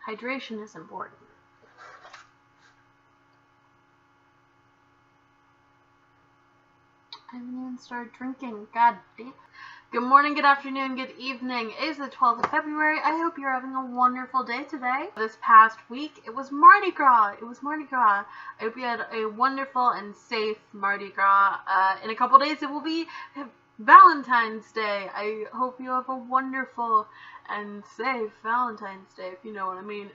Hydration is important. I haven't even started drinking. God damn. Good morning, good afternoon, good evening. It is the 12th of February. I hope you're having a wonderful day today. This past week, it was Mardi Gras. I hope you had a wonderful and safe Mardi Gras. In a couple days, it will be Valentine's Day. I hope you have a wonderful and safe Valentine's Day, if you know what I mean.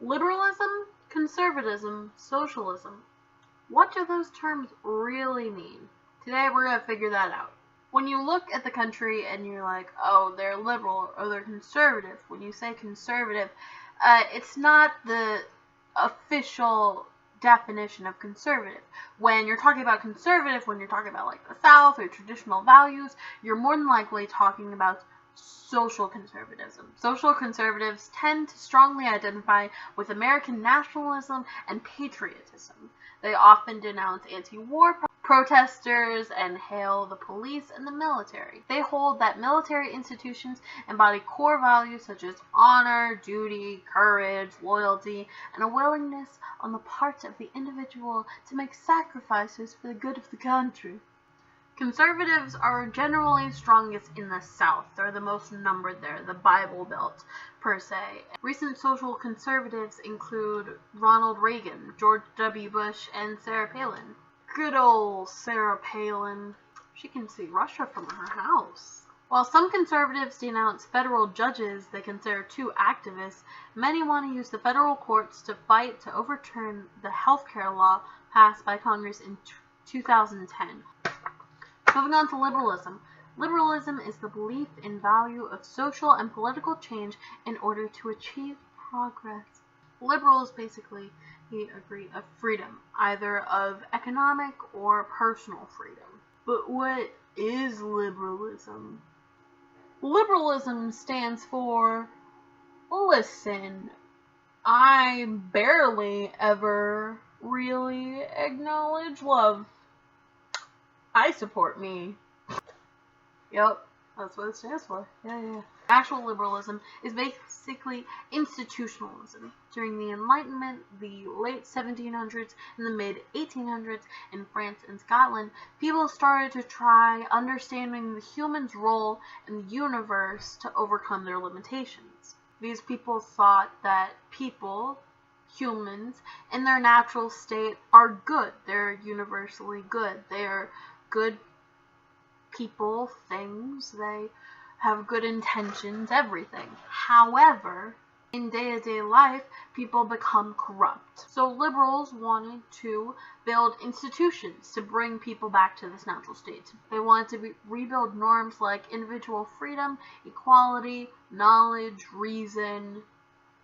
Liberalism, conservatism, socialism. What do those terms really mean? Today, we're going to figure that out. When you look at the country and you're like, oh, they're liberal or they're conservative, when you say conservative, it's not the official definition of conservative. When you're talking about conservative, when you're talking about like the South or traditional values, you're more than likely talking about social conservatism. Social conservatives tend to strongly identify with American nationalism and patriotism. They often denounce anti-war protesters and hail the police and the military. They hold that military institutions embody core values such as honor, duty, courage, loyalty, and a willingness on the part of the individual to make sacrifices for the good of the country. Conservatives are generally strongest in the South. They're the most numbered there, the Bible Belt, per se. Recent social conservatives include Ronald Reagan, George W. Bush, and Sarah Palin. Good old Sarah Palin. She can see Russia from her house. While some conservatives denounce federal judges they consider too activist, many want to use the federal courts to fight to overturn the healthcare law passed by Congress in 2010. Moving on to liberalism. Liberalism is the belief in value of social and political change in order to achieve progress. Liberals basically agree of freedom, either of economic or personal freedom. But what is liberalism? Liberalism stands for, listen, I barely ever really acknowledge love. I support me. Yep, that's what it stands for. Yeah. Actual liberalism is basically institutionalism. During the Enlightenment, the late 1700s and the mid 1800s in France and Scotland, people started to try understanding the human's role in the universe to overcome their limitations. These people thought that people, humans, in their natural state are good. They're universally good. They're good people, things, they have good intentions, everything. However, in day-to-day life, people become corrupt. So liberals wanted to build institutions to bring people back to this natural state. They wanted to rebuild norms like individual freedom, equality, knowledge, reason,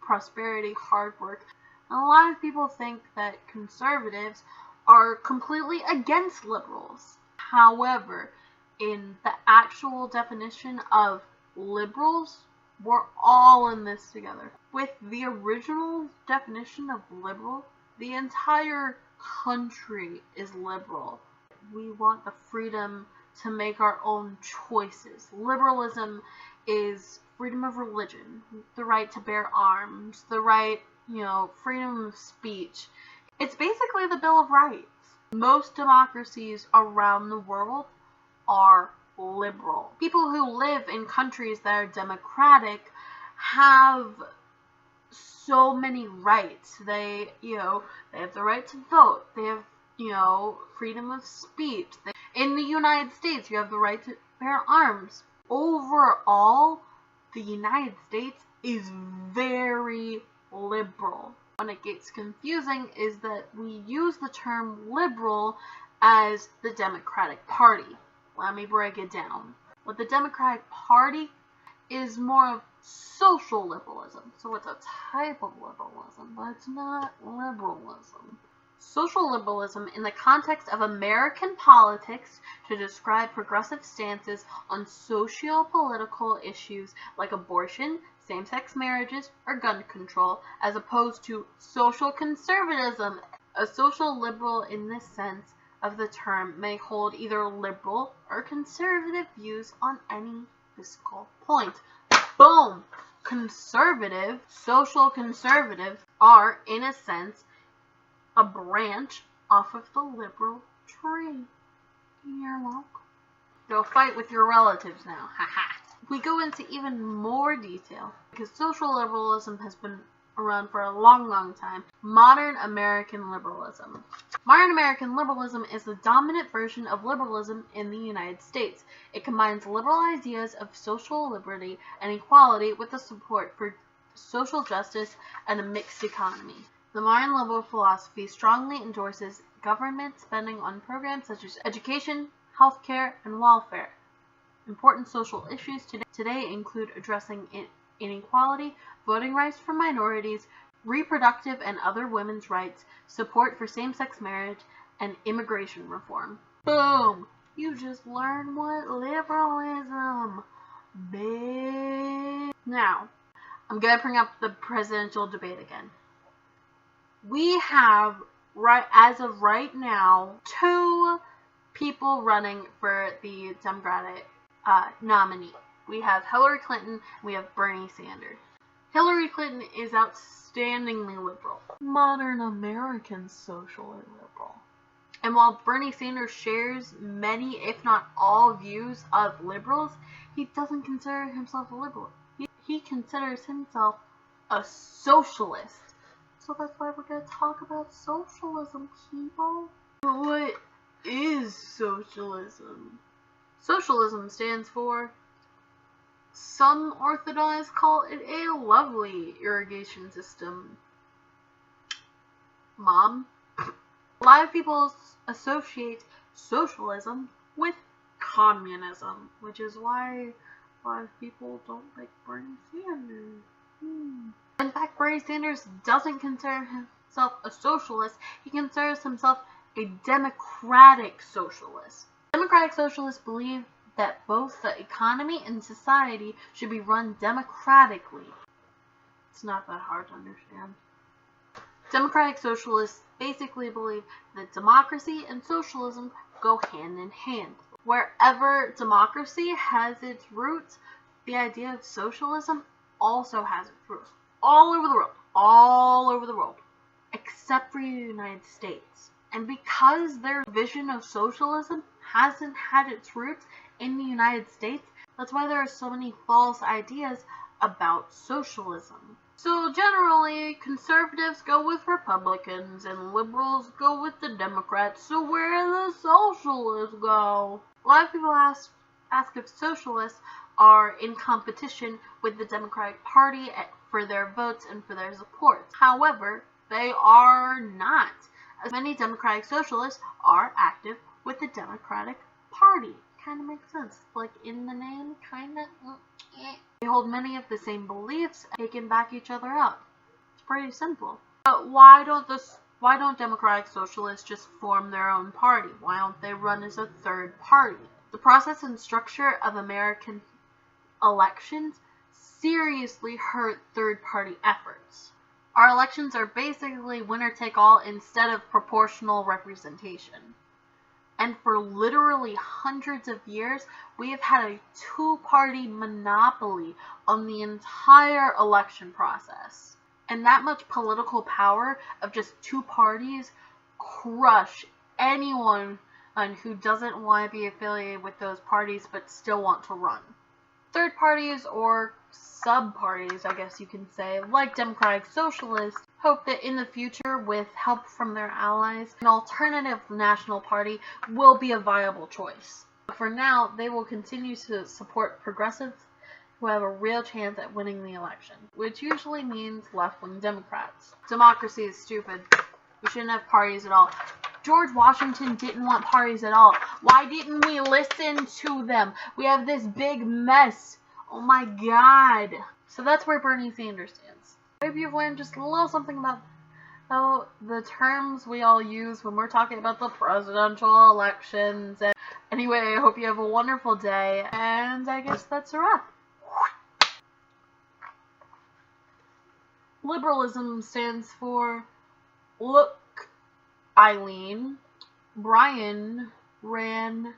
prosperity, hard work. And a lot of people think that conservatives are completely against liberals. However, in the actual definition of liberals, we're all in this together. With the original definition of liberal, the entire country is liberal. We want the freedom to make our own choices. Liberalism is freedom of religion, the right to bear arms, the right, freedom of speech. It's basically the Bill of Rights. Most democracies around the world are liberal. People who live in countries that are democratic have so many rights. They have the right to vote. They have, freedom of speech. In the United States, you have the right to bear arms. Overall, the United States is very liberal. When it gets confusing is that we use the term liberal as the Democratic Party. Let me break it down. What the Democratic Party is more of social liberalism. So it's a type of liberalism, but it's not liberalism. Social liberalism in the context of American politics to describe progressive stances on socio-political issues like abortion, same-sex marriages, or gun control, as opposed to social conservatism. A social liberal in this sense of the term may hold either liberal or conservative views on any fiscal point. Boom! social conservatives are, in a sense, a branch off of the liberal tree. You're welcome. Go fight with your relatives now. Haha. We go into even more detail because social liberalism has been around for a long, long time. Modern American liberalism. Modern American liberalism is the dominant version of liberalism in the United States. It combines liberal ideas of social liberty and equality with the support for social justice and a mixed economy. The modern liberal philosophy strongly endorses government spending on programs such as education, healthcare, and welfare. Important social issues today include addressing inequality, voting rights for minorities, reproductive and other women's rights, support for same-sex marriage, and immigration reform. Boom! You just learned what liberalism is. Now, I'm going to bring up the presidential debate again. We have, as of right now, 2 people running for the Democratic nominee. We have Hillary Clinton, and we have Bernie Sanders. Hillary Clinton is outstandingly liberal. Modern American socially liberal. And while Bernie Sanders shares many, if not all, views of liberals, he doesn't consider himself a liberal. He considers himself a socialist. So that's why we're going to talk about socialism, people. What is socialism? Socialism stands for, some Orthodox call it a lovely irrigation system. Mom? A lot of people associate socialism with communism, which is why a lot of people don't like Bernie Sanders. In fact, Bernie Sanders doesn't consider himself a socialist. He considers himself a democratic socialist. Democratic socialists believe that both the economy and society should be run democratically. It's not that hard to understand. Democratic socialists basically believe that democracy and socialism go hand in hand. Wherever democracy has its roots, the idea of socialism also has its roots. All over the world, except for the United States. And because their vision of socialism hasn't had its roots in the United States, that's why there are so many false ideas about socialism. So generally, conservatives go with Republicans and liberals go with the Democrats. So where do the socialists go? A lot of people ask if socialists are in competition with the Democratic Party for their votes and for their support. However, they are not, as many Democratic socialists are active with the Democratic Party. Kind of makes sense. Like in the name, kind of. They hold many of the same beliefs and they can back each other up. It's pretty simple. But why don't Democratic socialists just form their own party? Why don't they run as a third party? The process and structure of American elections seriously hurt third-party efforts. Our elections are basically winner-take-all instead of proportional representation. And for literally hundreds of years, we have had a 2-party monopoly on the entire election process. And that much political power of just 2 parties crush anyone who doesn't want to be affiliated with those parties but still want to run. Third parties, or sub-parties, I guess you can say, like Democratic Socialists, hope that in the future, with help from their allies, an alternative national party will be a viable choice. But for now, they will continue to support progressives who have a real chance at winning the election, which usually means left-wing Democrats. Democracy is stupid. We shouldn't have parties at all. George Washington didn't want parties at all. Why didn't we listen to them? We have this big mess. Oh my god. So that's where Bernie Sanders stands. I hope you've learned just a little something about the terms we all use when we're talking about the presidential elections. And anyway, I hope you have a wonderful day. And I guess that's a wrap. Liberalism stands for look, Eileen, Brian ran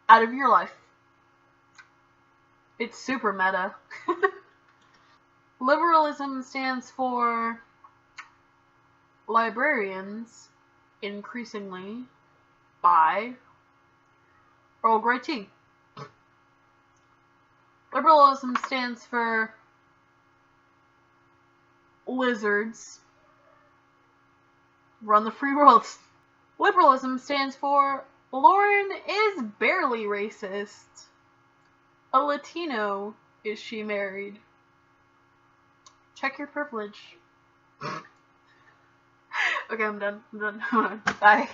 out of your life. It's super meta. Liberalism stands for librarians, increasingly, buy Earl Grey tea. Liberalism stands for lizards run the free world. Liberalism stands for Lauren is barely racist. A Latino, is she married? Check your privilege. Okay, I'm done. Bye.